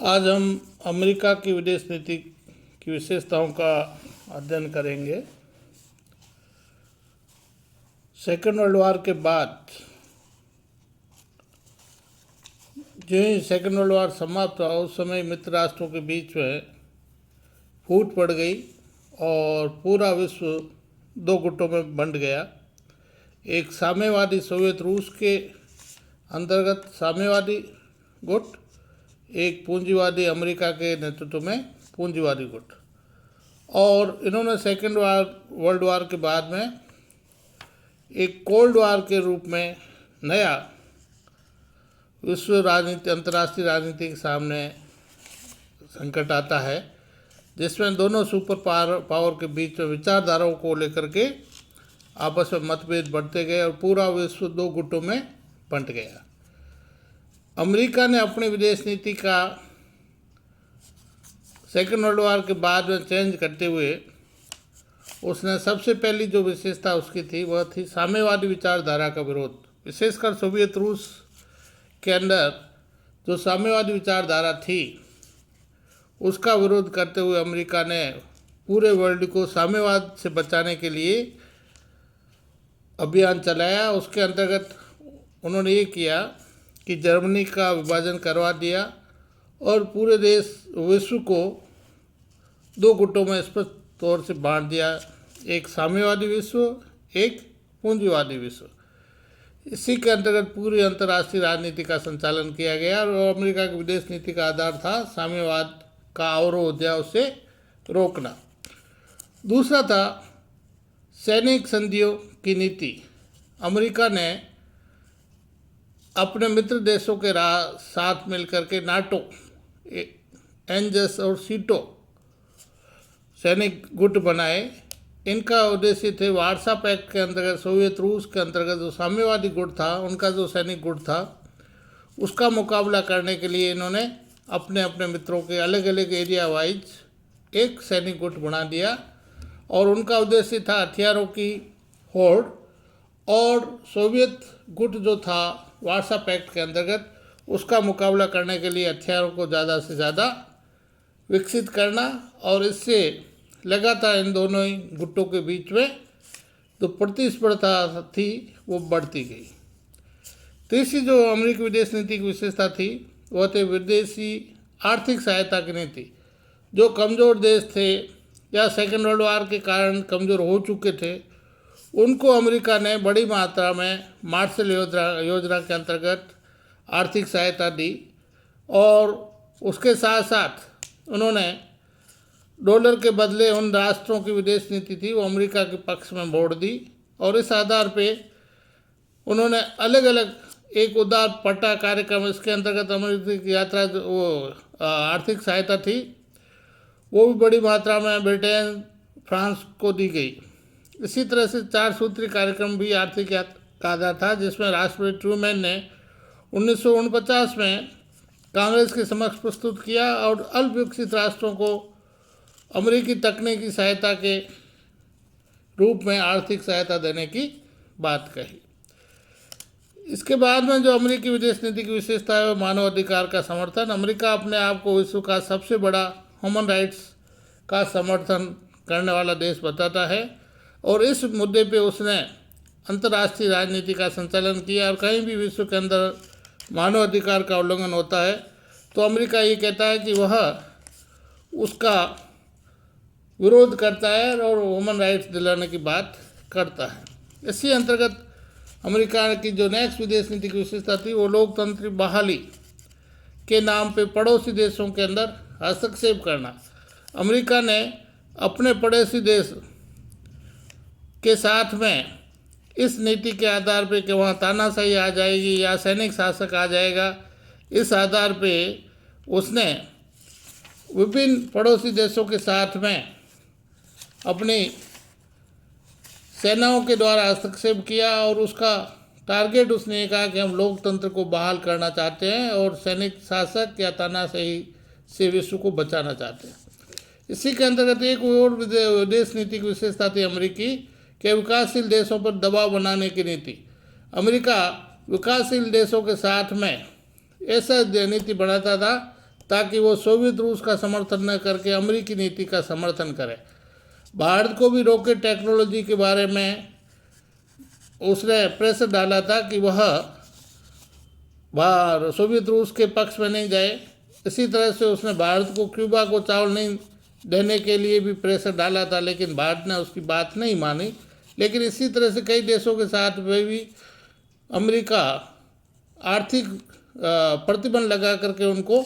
आज हम अमेरिका की विदेश नीति की विशेषताओं का अध्ययन करेंगे। सेकेंड वर्ल्ड वॉर के बाद जो ही सेकेंड वर्ल्ड वॉर समाप्त हुआ उस समय मित्र राष्ट्रों के बीच में फूट पड़ गई और पूरा विश्व दो गुटों में बंट गया। एक साम्यवादी सोवियत रूस के अंतर्गत साम्यवादी गुट, एक पूंजीवादी अमेरिका के नेतृत्व में पूंजीवादी गुट। और इन्होंने सेकेंड वर्ल्ड वॉर के बाद में एक कोल्ड वॉर के रूप में नया विश्व राजनीति, अंतर्राष्ट्रीय राजनीति के सामने संकट आता है, जिसमें दोनों सुपर पावर के बीच में विचारधाराओं को लेकर के आपस में मतभेद बढ़ते गए और पूरा विश्व दो गुटों में बंट गया। अमेरिका ने अपनी विदेश नीति का सेकेंड वर्ल्ड वॉर के बाद में चेंज करते हुए उसने सबसे पहली जो विशेषता उसकी थी वह थी साम्यवादी विचारधारा का विरोध। विशेषकर सोवियत रूस के अंदर जो साम्यवादी विचारधारा थी उसका विरोध करते हुए अमेरिका ने पूरे वर्ल्ड को साम्यवाद से बचाने के लिए अभियान चलाया। उसके अंतर्गत उन्होंने ये किया कि जर्मनी का विभाजन करवा दिया और पूरे विश्व को दो गुटों में स्पष्ट तौर से बांट दिया, एक साम्यवादी विश्व, एक पूंजीवादी विश्व। इसी के अंतर्गत पूरी अंतर्राष्ट्रीय राजनीति का संचालन किया गया और अमेरिका की विदेश नीति का आधार था साम्यवाद का अवरोध या उसे रोकना। दूसरा था सैनिक संधियों की नीति। अमेरिका ने अपने मित्र देशों के साथ मिलकर के नाटो, एनजस और सीटो सैनिक गुट बनाए। इनका उद्देश्य थे वार्सा पैक्ट के अंतर्गत सोवियत रूस के अंतर्गत जो साम्यवादी गुट था, उनका जो सैनिक गुट था, उसका मुकाबला करने के लिए इन्होंने अपने अपने मित्रों के अलग अलग एरिया वाइज एक सैनिक गुट बना दिया और उनका उद्देश्य था हथियारों की होड़। और सोवियत गुट जो था वार्सा पैक्ट के अंतर्गत उसका मुकाबला करने के लिए हथियारों को ज़्यादा से ज़्यादा विकसित करना और इससे लगातार इन दोनों ही गुटों के बीच में जो प्रतिस्पर्धा थी वो बढ़ती गई। तीसरी जो अमेरिकी विदेश नीति की विशेषता थी वह थे विदेशी आर्थिक सहायता की नीति। जो कमज़ोर देश थे या सेकेंड वर्ल्ड वॉर के कारण कमज़ोर हो चुके थे उनको अमेरिका ने बड़ी मात्रा में मार्शल योजना के अंतर्गत आर्थिक सहायता दी और उसके साथ साथ उन्होंने डॉलर के बदले उन राष्ट्रों की विदेश नीति थी वो अमेरिका के पक्ष में मोड़ दी और इस आधार पे उन्होंने अलग अलग एक उदार पट्टा कार्यक्रम, इसके अंतर्गत अमेरिका की यात्रा वो आर्थिक सहायता थी वो भी बड़ी मात्रा में ब्रिटेन, फ्रांस को दी गई। इसी तरह से 4 सूत्री कार्यक्रम भी आर्थिक का आधार था, जिसमें राष्ट्रपति ट्रूमैन ने 1949 में कांग्रेस के समक्ष प्रस्तुत किया और अल्प विकसित राष्ट्रों को अमेरिकी तकनीकी सहायता के रूप में आर्थिक सहायता देने की बात कही। इसके बाद में जो अमेरिकी विदेश नीति की विशेषता है वो मानवाधिकार का समर्थन। अमेरिका अपने आप को विश्व का सबसे बड़ा ह्यूमन राइट्स का समर्थन करने वाला देश बताता है और इस मुद्दे पे उसने अंतर्राष्ट्रीय राजनीति का संचालन किया और कहीं भी विश्व के अंदर मानवाधिकार का उल्लंघन होता है तो अमेरिका ये कहता है कि वह उसका विरोध करता है और ह्यूमन राइट्स दिलाने की बात करता है। इसी अंतर्गत अमेरिका की जो नेक्स्ट विदेश नीति की विशेषता थी वो लोकतंत्र बहाली के नाम पे पड़ोसी देशों के अंदर हस्तक्षेप करना। अमेरिका ने अपने पड़ोसी देश के साथ में इस नीति के आधार पे कि वहाँ तानाशाही आ जाएगी या सैनिक शासक आ जाएगा, इस आधार पे उसने विभिन्न पड़ोसी देशों के साथ में अपनी सेनाओं के द्वारा हस्तक्षेप किया और उसका टारगेट उसने कहा कि हम लोकतंत्र को बहाल करना चाहते हैं और सैनिक शासक या तानाशाही से विश्व को बचाना चाहते हैं। इसी के अंतर्गत एक और विदेश नीति की विशेषता थी अमेरिकी के विकासशील देशों पर दबाव बनाने की नीति। अमेरिका विकासशील देशों के साथ में ऐसा नीति बनाता था ताकि वो सोवियत रूस का समर्थन न करके अमेरिकी नीति का समर्थन करे। भारत को भी रॉकेट टेक्नोलॉजी के बारे में उसने प्रेशर डाला था कि वह बाहर सोवियत रूस के पक्ष में नहीं जाए। इसी तरह से उसने भारत को क्यूबा को चावल नहीं देने के लिए भी प्रेशर डाला था, लेकिन भारत ने उसकी बात नहीं मानी। लेकिन इसी तरह से कई देशों के साथ में भी अमेरिका आर्थिक प्रतिबंध लगा करके उनको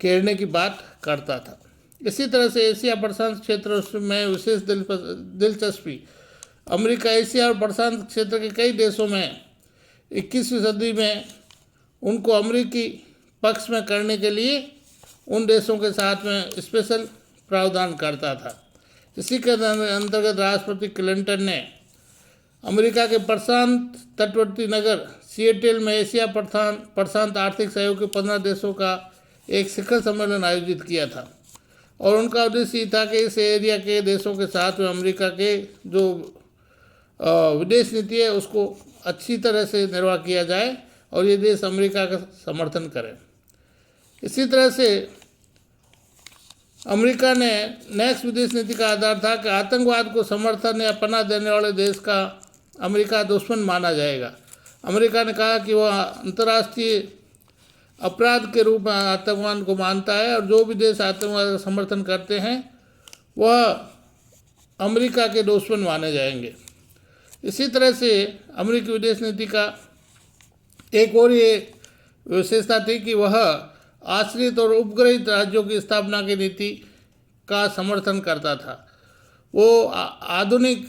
घेरने की बात करता था। इसी तरह से एशिया प्रशांत क्षेत्र में विशेष दिलचस्पी। अमेरिका एशिया और प्रशांत क्षेत्र के कई देशों में 21वीं सदी में उनको अमेरिकी पक्ष में करने के लिए उन देशों के साथ में स्पेशल प्रावधान करता था। इसी के अंतर्गत राष्ट्रपति क्लिंटन ने अमेरिका के प्रशांत तटवर्ती नगर सिएटल में एशिया प्रशांत आर्थिक सहयोग के 15 देशों का एक शिखर सम्मेलन आयोजित किया था और उनका उद्देश्य ये था कि इस एरिया के देशों के साथ में अमेरिका के जो विदेश नीति है उसको अच्छी तरह से निर्वाह किया जाए और ये देश अमेरिका का समर्थन करें। इसी तरह से अमेरिका ने नेक्स्ट विदेश नीति का आधार था कि आतंकवाद को समर्थन या पनाह देने वाले देश का अमेरिका दुश्मन माना जाएगा। अमेरिका ने कहा कि वह अंतर्राष्ट्रीय अपराध के रूप में आतंकवाद को मानता है और जो भी देश आतंकवाद का समर्थन करते हैं वह अमेरिका के दुश्मन माने जाएंगे। इसी तरह से अमेरिकी विदेश नीति का एक और ये विशेषता थी कि वह आश्रित और उपग्रहित राज्यों की स्थापना की नीति का समर्थन करता था। वो आधुनिक